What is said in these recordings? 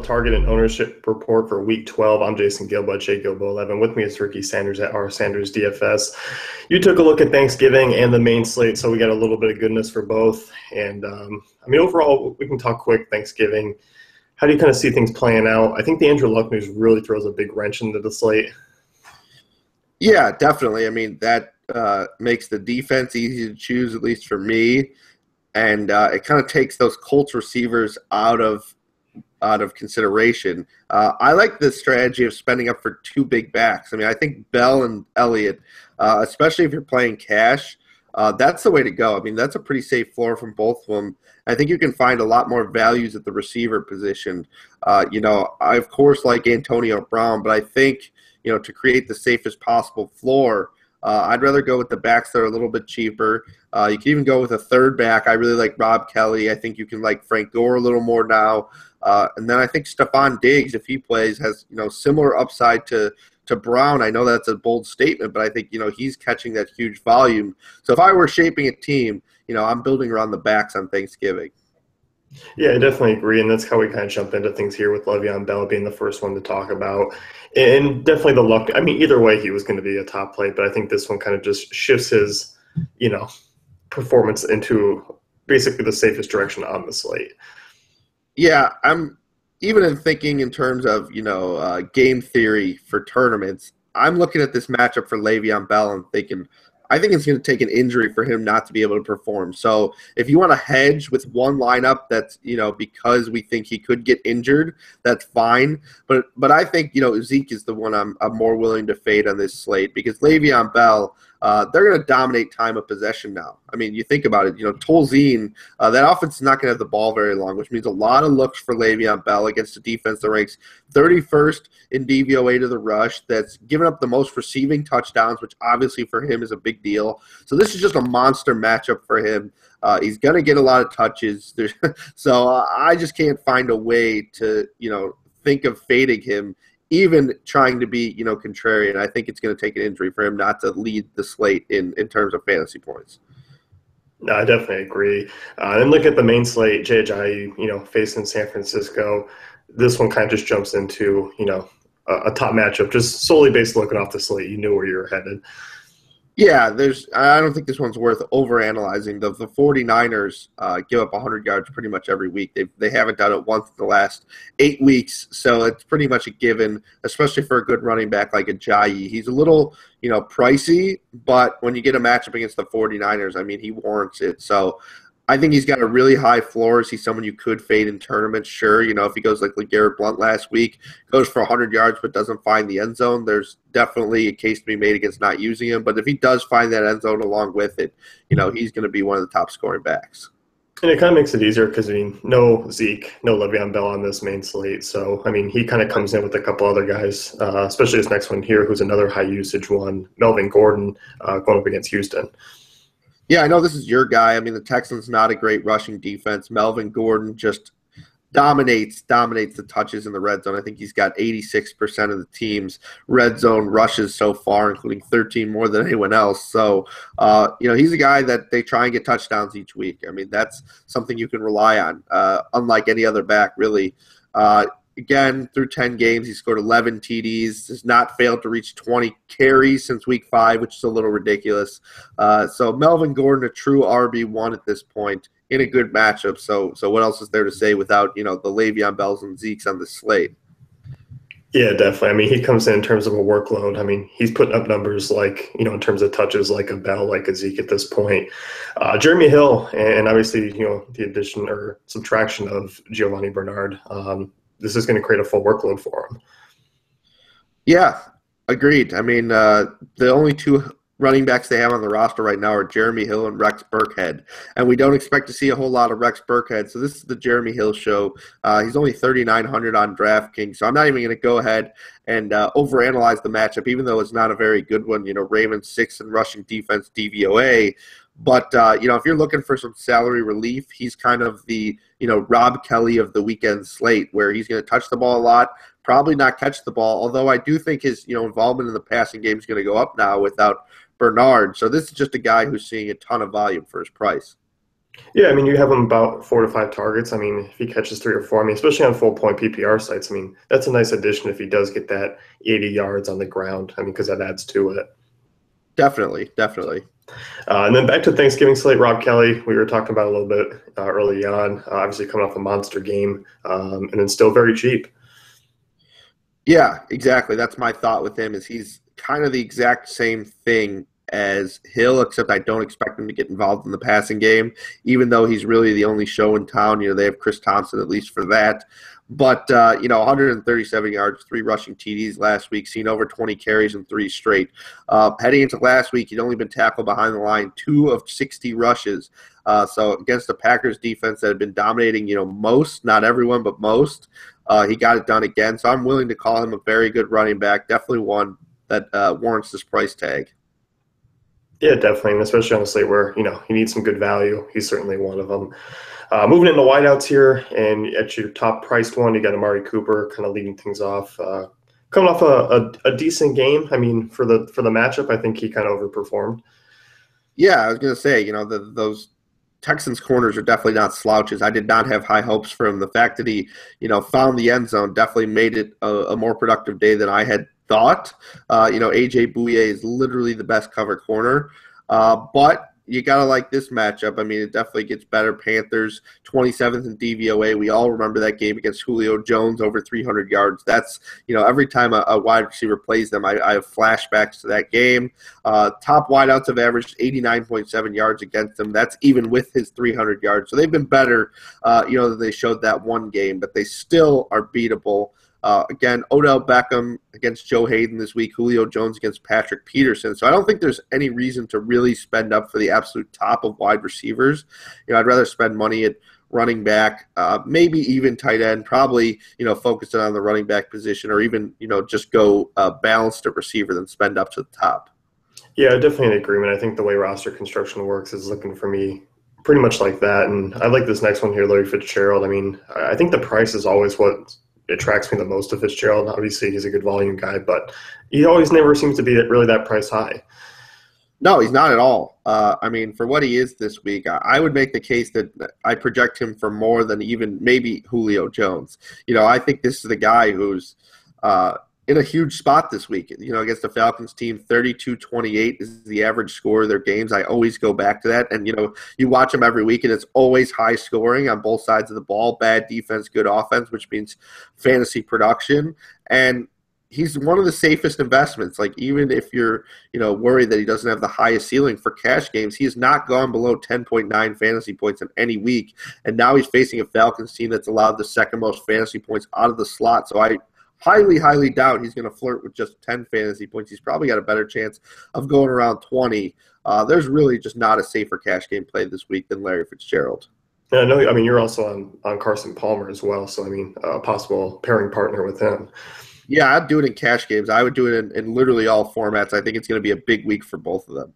target and ownership report for Week 12. I'm Jason Gilbo, JGilbo11. With me is Ricky Sanders at R Sanders DFS. You took a look at Thanksgiving and the main slate, so we got a little bit of goodness for both. And overall, we can talk quick Thanksgiving. How do you kind of see things playing out? I think the Andrew Luck news really throws a big wrench into the slate. Yeah, definitely. I mean, that makes the defense easy to choose, at least for me. And it kind of takes those Colts receivers out of consideration. I like the strategy of spending up for two big backs. I mean, I think Bell and Elliott, especially if you're playing cash, that's the way to go. I mean, that's a pretty safe floor from both of them. I think you can find a lot more values at the receiver position. I, of course, like Antonio Brown, but I think, to create the safest possible floor, I'd rather go with the backs that are a little bit cheaper. You can even go with a third back. I really like Rob Kelly. I think you can like Frank Gore a little more now. And then I think Stephon Diggs, if he plays, has similar upside to Brown. I know that's a bold statement, but I think he's catching that huge volume. So if I were shaping a team, I'm building around the backs on Thanksgiving. Yeah, I definitely agree, and that's how we kind of jump into things here with Le'Veon Bell being the first one to talk about. And definitely the luck. I mean, either way, he was going to be a top play, but I think this one kind of just shifts his, performance into basically the safest direction on the slate. Yeah, I'm even in thinking in terms of, game theory for tournaments. I'm looking at this matchup for Le'Veon Bell and thinking, I think it's going to take an injury for him not to be able to perform. So if you want to hedge with one lineup that's, because we think he could get injured, that's fine. But I think, Zeke is the one I'm more willing to fade on this slate because Le'Veon Bell, they're going to dominate time of possession now. I mean, you think about it, Tolzien, that offense is not going to have the ball very long, which means a lot of looks for Le'Veon Bell against a defense that ranks 31st in DVOA to the rush, that's given up the most receiving touchdowns, which obviously for him is a big deal. So this is just a monster matchup for him. He's going to get a lot of touches. So I just can't find a way to, think of fading him, even trying to be, contrarian. I think it's going to take an injury for him not to lead the slate in terms of fantasy points. No, I definitely agree. And look at the main slate, Jay Ajayi, facing San Francisco. This one kind of just jumps into, a top matchup, just solely based looking off the slate. You knew where you were headed. Yeah, I don't think this one's worth overanalyzing. The 49ers give up 100 yards pretty much every week. They haven't done it once in the last 8 weeks, so it's pretty much a given, especially for a good running back like Ajayi. He's a little, pricey, but when you get a matchup against the 49ers, I mean, he warrants it. So I think he's got a really high floor. He's someone you could fade in tournaments, sure. If he goes like LeGarrette Blount last week, goes for 100 yards but doesn't find the end zone, there's definitely a case to be made against not using him. But if he does find that end zone along with it, he's going to be one of the top scoring backs. And it kind of makes it easier because, no Zeke, no Le'Veon Bell on this main slate. So, he kind of comes in with a couple other guys, especially this next one here, who's another high-usage one, Melvin Gordon, going up against Houston. Yeah, I know this is your guy. I mean, the Texans not a great rushing defense. Melvin Gordon just dominates the touches in the red zone. I think he's got 86% of the team's red zone rushes so far, including 13 more than anyone else. So, he's a guy that they try and get touchdowns each week. I mean, that's something you can rely on, unlike any other back, really. Again, through 10 games, he scored 11 TDs, has not failed to reach 20 carries since week 5, which is a little ridiculous. So Melvin Gordon, a true RB1 at this point, in a good matchup. So what else is there to say without, the Le'Veon Bells and Zekes on the slate? Yeah, definitely. He comes in terms of a workload. He's putting up numbers like, in terms of touches like a Bell, like a Zeke at this point. Jeremy Hill, and obviously, the addition or subtraction of Giovanni Bernard, this is going to create a full workload for him. Yeah, agreed. I mean, the only two running backs they have on the roster right now are Jeremy Hill and Rex Burkhead, and we don't expect to see a whole lot of Rex Burkhead, so this is the Jeremy Hill show. He's only 3,900 on DraftKings, so I'm not even going to go ahead and overanalyze the matchup, even though it's not a very good one. Ravens 6th in rushing defense DVOA, but if you're looking for some salary relief, he's kind of the Rob Kelly of the weekend slate, where he's going to touch the ball a lot, probably not catch the ball, although I do think his involvement in the passing game is going to go up now without Bernard. So this is just a guy who's seeing a ton of volume for his price. Yeah, I mean, you have him about 4 to 5 targets. I mean, if he catches 3 or 4, I mean, especially on full point PPR sites, I mean, that's a nice addition if he does get that 80 yards on the ground. I mean, because that adds to it. Definitely, definitely. And then back to Thanksgiving slate, Rob Kelly, we were talking about a little bit early on, obviously coming off a monster game, and then still very cheap. Yeah, exactly. That's my thought with him is he's kind of the exact same thing as Hill, except I don't expect him to get involved in the passing game, even though he's really the only show in town. They have Chris Thompson at least for that. But, 137 yards, 3 rushing TDs last week, seen over 20 carries in 3 straight. Heading into last week, he'd only been tackled behind the line 2 of 60 rushes. So against the Packers defense that had been dominating, most, not everyone, but most, he got it done again. So I'm willing to call him a very good running back, definitely one that warrants this price tag. Yeah, definitely, and especially on a slate where he needs some good value. He's certainly one of them. Moving into wideouts here, and at your top priced one, you got Amari Cooper, kind of leading things off. Coming off a decent game. I mean, for the matchup, I think he kind of overperformed. Yeah, I was going to say, those Texans corners are definitely not slouches. I did not have high hopes for him. The fact that he, found the end zone definitely made it a more productive day than I had thought. AJ Bouye is literally the best cover corner. But you got to like this matchup. I mean, it definitely gets better. Panthers, 27th in DVOA. We all remember that game against Julio Jones, over 300 yards. That's, every time a wide receiver plays them, I have flashbacks to that game. Top wideouts have averaged 89.7 yards against them. That's even with his 300 yards. So they've been better, than they showed that one game, but they still are beatable. Again, Odell Beckham against Joe Hayden this week, Julio Jones against Patrick Peterson. So I don't think there's any reason to really spend up for the absolute top of wide receivers. I'd rather spend money at running back, maybe even tight end, probably, focusing on the running back position, or even, just go balanced at receiver than spend up to the top. Yeah, definitely in agreement. I think the way roster construction works is looking for me pretty much like that. And I like this next one here, Larry Fitzgerald. I mean, I think the price is always what attracts me the most to Fitzgerald. Obviously, he's a good volume guy, but he always never seems to be really that price high. No, he's not at all. I mean, for what he is this week, I would make the case that I project him for more than even maybe Julio Jones. I think this is the guy who's in a huge spot this week. Against the Falcons team, 32-28 is the average score of their games. I always go back to that. And, you watch them every week, and it's always high scoring on both sides of the ball. Bad defense, good offense, which means fantasy production. And he's one of the safest investments. Like, even if you're, worried that he doesn't have the highest ceiling for cash games, he has not gone below 10.9 fantasy points in any week. And now he's facing a Falcons team that's allowed the second most fantasy points out of the slot. So I highly, highly doubt he's going to flirt with just 10 fantasy points. He's probably got a better chance of going around 20. There's really just not a safer cash game play this week than Larry Fitzgerald. And I know, I mean, you're also on Carson Palmer as well. So, I mean, a possible pairing partner with him. Yeah, I'd do it in cash games. I would do it in literally all formats. I think it's going to be a big week for both of them.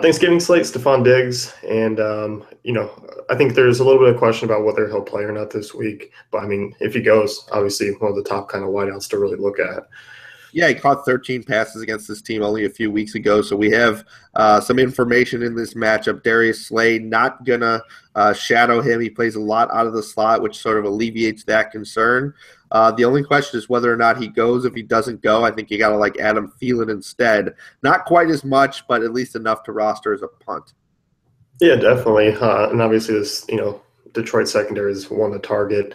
Thanksgiving slate, Stephon Diggs, and I think there's a little bit of question about whether he'll play or not this week. But I mean, if he goes, obviously one of the top kind of wideouts to really look at. Yeah, he caught 13 passes against this team only a few weeks ago, so we have some information in this matchup. Darius Slay not gonna shadow him. He plays a lot out of the slot, which sort of alleviates that concern. The only question is whether or not he goes. If he doesn't go, I think you got to like Adam Thielen instead. Not quite as much, but at least enough to roster as a punt. Yeah, definitely. And obviously this, Detroit secondary is one to target.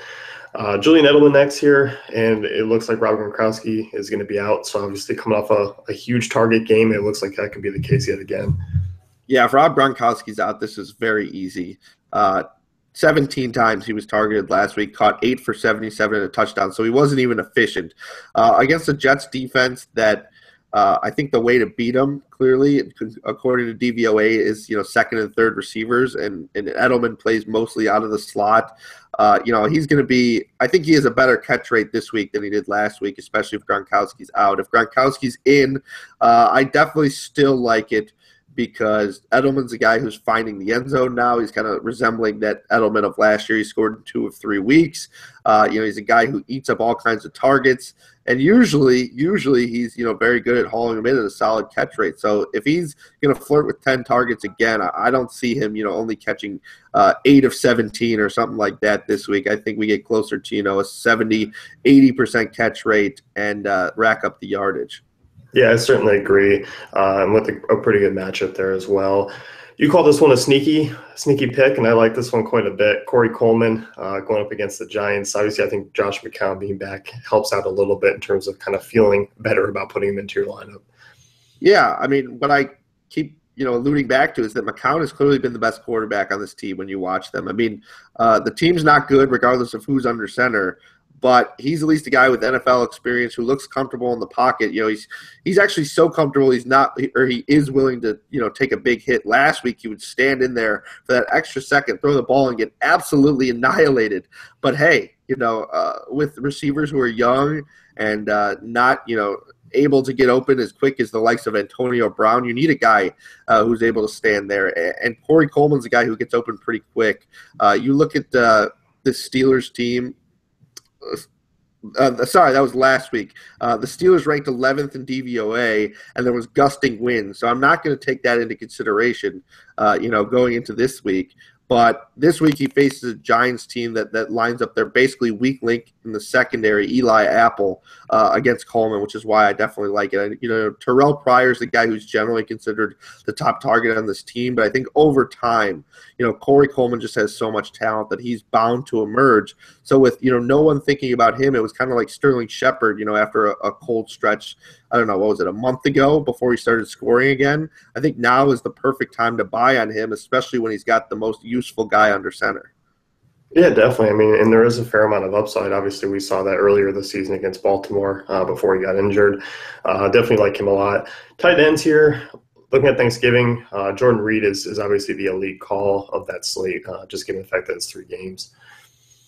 Julian Edelman next here, and it looks like Rob Gronkowski is going to be out. So obviously coming off a huge target game, it looks like that could be the case yet again. Yeah, if Rob Gronkowski's out, this is very easy. 17 times he was targeted last week, caught 8 for 77 and a touchdown, so he wasn't even efficient. Against the Jets defense that I think the way to beat them, clearly, according to DVOA, is second and third receivers, and Edelman plays mostly out of the slot. He's going to be – I think he has a better catch rate this week than he did last week, especially if Gronkowski's out. If Gronkowski's in, I definitely still like it because Edelman's a guy who's finding the end zone now. He's kind of resembling that Edelman of last year. He scored in 2 of 3 weeks. He's a guy who eats up all kinds of targets, and usually he's very good at hauling them in at a solid catch rate. So if he's going to flirt with 10 targets again, I don't see him only catching 8 of 17 or something like that this week. I think we get closer to a 70-80% catch rate and rack up the yardage. Yeah, I certainly agree. And with a pretty good matchup there as well. You call this one a sneaky pick, and I like this one quite a bit. Corey Coleman going up against the Giants. Obviously, I think Josh McCown being back helps out a little bit in terms of kind of feeling better about putting him into your lineup. Yeah, I mean, what I keep alluding back to is that McCown has clearly been the best quarterback on this team when you watch them. I mean, the team's not good regardless of who's under center, but he's at least a guy with NFL experience who looks comfortable in the pocket. He's actually so comfortable he is willing to take a big hit. Last week he would stand in there for that extra second, throw the ball, and get absolutely annihilated. But hey, with receivers who are young and not able to get open as quick as the likes of Antonio Brown, you need a guy who's able to stand there. And Corey Coleman's a guy who gets open pretty quick. You look at the Steelers team. Sorry, that was last week. The Steelers ranked 11th in DVOA, and there was gusting wind. So I'm not going to take that into consideration, going into this week. But this week he faces a Giants team that lines up their basically weak link in the secondary, Eli Apple, against Coleman, which is why I definitely like it. Terrell Pryor is the guy who's generally considered the top target on this team, but I think over time, Corey Coleman just has so much talent that he's bound to emerge. So with no one thinking about him, it was kind of like Sterling Shepard, after a cold stretch. I don't know, what was it, a month ago before he started scoring again? I think now is the perfect time to buy on him, especially when he's got the most useful guy under center. Yeah, definitely. I mean, and there is a fair amount of upside. Obviously, we saw that earlier this season against Baltimore before he got injured. Definitely like him a lot. Tight ends here, looking at Thanksgiving, Jordan Reed is obviously the elite call of that slate, just given the fact that it's 3 games.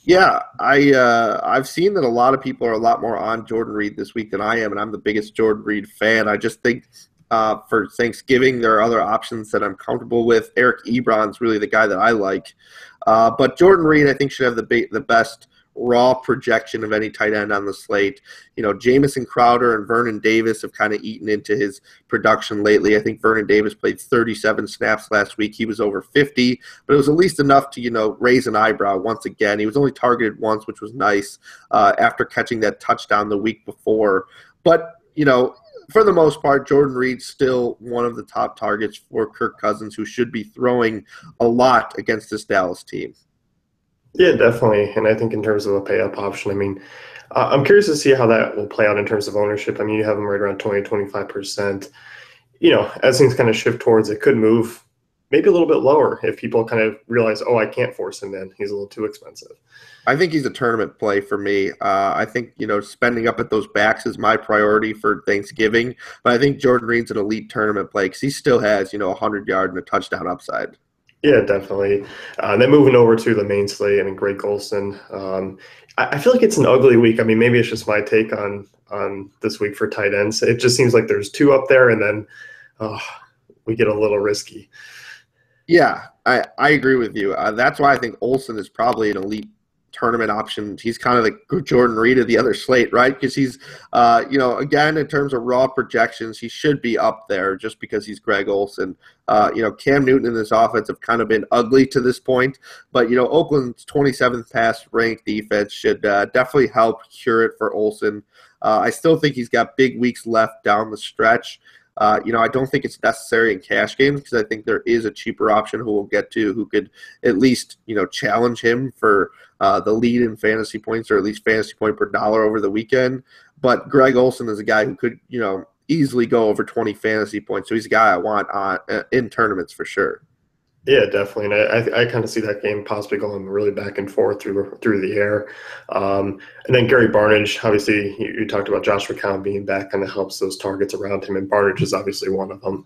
Yeah, I've seen that a lot of people are a lot more on Jordan Reed this week than I am, and I'm the biggest Jordan Reed fan. I just think for Thanksgiving there are other options that I'm comfortable with. Eric Ebron's really the guy that I like. But Jordan Reed, I think, should have the best raw projection of any tight end on the slate. Jamison Crowder and Vernon Davis have kind of eaten into his production lately. I think Vernon Davis played 37 snaps last week. He was over 50, but it was at least enough to, raise an eyebrow once again. He was only targeted once, which was nice, after catching that touchdown the week before. But, for the most part, Jordan Reed's still one of the top targets for Kirk Cousins, who should be throwing a lot against this Dallas team. Yeah, definitely. And I think in terms of a pay-up option, I mean, I'm curious to see how that will play out in terms of ownership. I mean, you have him right around 20-25%. As things kind of shift towards, it could move maybe a little bit lower if people kind of realize, I can't force him in. He's a little too expensive. I think he's a tournament play for me. I think, spending up at those backs is my priority for Thanksgiving. But I think Jordan Reed's an elite tournament play because he still has, 100-yard and a touchdown upside. Yeah, definitely. Then moving over to the main slate, I mean, Greg Olsen. I feel like it's an ugly week. I mean, maybe it's just my take on this week for tight ends. It just seems like there's 2 up there, and then we get a little risky. Yeah, I agree with you. That's why I think Olsen is probably an elite tournament option. He's kind of the Jordan Reed of the other slate, right? Because he's, again, in terms of raw projections, he should be up there just because he's Greg Olsen. Cam Newton and this offense have kind of been ugly to this point, but, Oakland's 27th pass ranked defense should definitely help cure it for Olsen. I still think he's got big weeks left down the stretch. I don't think it's necessary in cash games because I think there is a cheaper option who we'll get to who could at least, challenge him for the lead in fantasy points or at least fantasy point per dollar over the weekend. But Greg Olsen is a guy who could, easily go over 20 fantasy points. So he's a guy I want in tournaments for sure. Yeah, definitely. And I kind of see that game possibly going really back and forth through the air. And then Gary Barnidge, obviously, you talked about Josh McCown being back, kind of helps those targets around him, and Barnidge is obviously one of them.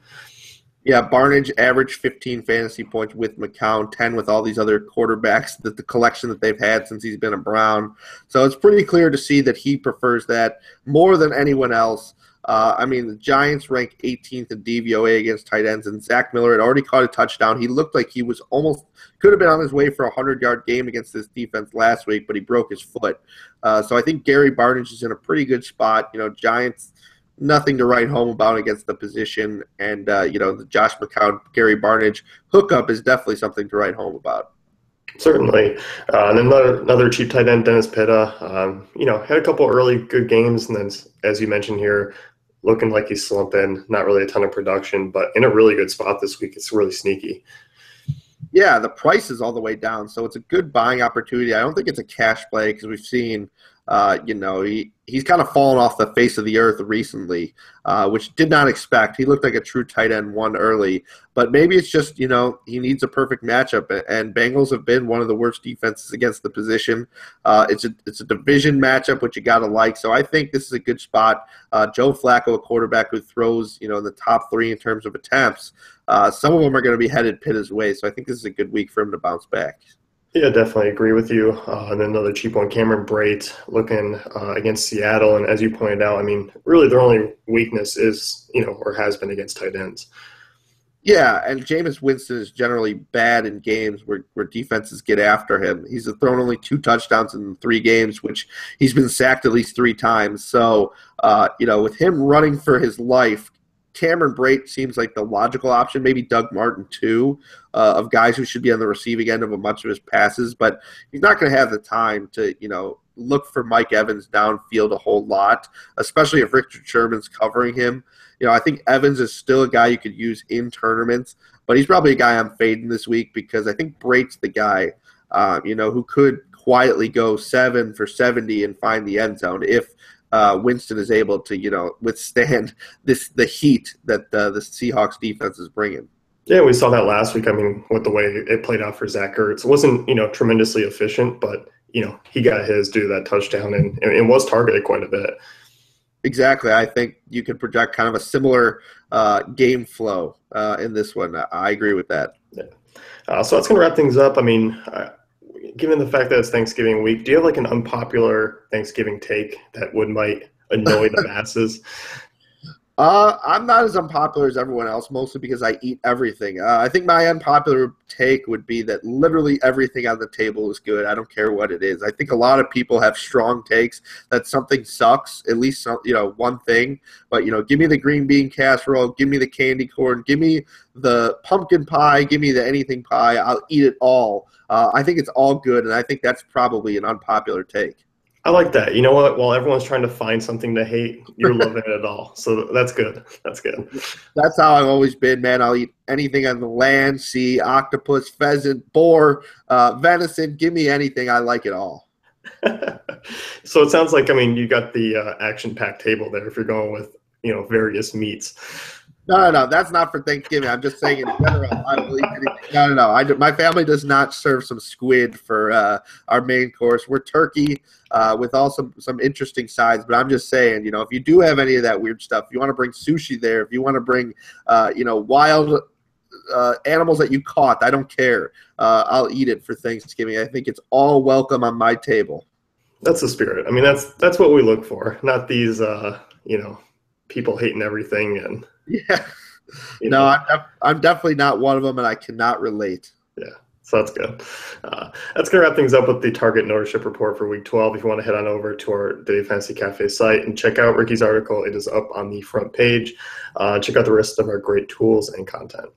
Yeah, Barnidge averaged 15 fantasy points with McCown, 10 with all these other quarterbacks, the collection that they've had since he's been a Brown. So it's pretty clear to see that he prefers that more than anyone else. I mean, the Giants rank 18th in DVOA against tight ends, and Zach Miller had already caught a touchdown. He looked like he was almost could have been on his way for a 100-yard game against this defense last week, but he broke his foot. So I think Gary Barnidge is in a pretty good spot. Giants, nothing to write home about against the position, and the Josh McCown, Gary Barnidge hookup is definitely something to write home about. Certainly. And then another cheap tight end, Dennis Pitta, had a couple early good games, and then, as you mentioned here, looking like he's slumping, not really a ton of production, but in a really good spot this week. It's really sneaky. Yeah, the price is all the way down, so it's a good buying opportunity. I don't think it's a cash play because we've seen, he's kind of fallen off the face of the earth recently, which did not expect. He looked like a true tight end one early, but maybe it's just, he needs a perfect matchup, and Bengals have been one of the worst defenses against the position. It's a division matchup, which you got to like, so I think this is a good spot. Joe Flacco, a quarterback who throws, in the top 3 in terms of attempts, some of them are going to be headed Pitta's way, so I think this is a good week for him to bounce back. Yeah, definitely agree with you. And then another cheap one, Cameron Brate, looking against Seattle. And as you pointed out, I mean, really their only weakness is, or has been against tight ends. Yeah, and Jameis Winston is generally bad in games where defenses get after him. He's thrown only 2 touchdowns in 3 games, which he's been sacked at least 3 times. So, with him running for his life, Cameron Brate seems like the logical option, maybe Doug Martin too, of guys who should be on the receiving end of a bunch of his passes, but he's not going to have the time to, look for Mike Evans downfield a whole lot, especially if Richard Sherman's covering him. I think Evans is still a guy you could use in tournaments, but he's probably a guy I'm fading this week because I think Brate's the guy, who could quietly go 7 for 70 and find the end zone if Winston is able to, withstand the heat that the Seahawks defense is bringing. Yeah, we saw that last week. I mean, with the way it played out for Zach Ertz, it wasn't, tremendously efficient, but, he got his due to that touchdown and was targeted quite a bit. Exactly. I think you could project kind of a similar game flow in this one. I agree with that. Yeah. So that's going to wrap things up. I mean, given the fact that it's Thanksgiving week, do you have like an unpopular Thanksgiving take that might annoy the masses? I'm not as unpopular as everyone else, mostly because I eat everything. I think my unpopular take would be that literally everything on the table is good. I don't care what it is. I think a lot of people have strong takes that something sucks, at least one thing. But give me the green bean casserole, give me the candy corn, give me the pumpkin pie, give me the anything pie. I'll eat it all. I think it's all good, and I think that's probably an unpopular take. I like that. You know what? While everyone's trying to find something to hate, you're loving it all. So that's good. That's good. That's how I've always been, man. I'll eat anything on the land, sea, octopus, pheasant, boar, venison. Give me anything. I like it all. So it sounds like, you got the action-packed table there if you're going with, various meats. No. That's not for Thanksgiving. I'm just saying in general. I believe anything. No. My family does not serve some squid for our main course. We're turkey with all some interesting sides. But I'm just saying, if you do have any of that weird stuff, if you want to bring sushi there, if you want to bring, wild animals that you caught, I don't care. I'll eat it for Thanksgiving. I think it's all welcome on my table. That's the spirit. That's what we look for. Not these, people hating everything and. Yeah. No, I'm definitely not one of them, and I cannot relate. Yeah, so that's good. That's going to wrap things up with the target ownership report for Week 12. If you want to head on over to our Daily Fantasy Cafe site and check out Ricky's article, it is up on the front page. Check out the rest of our great tools and content.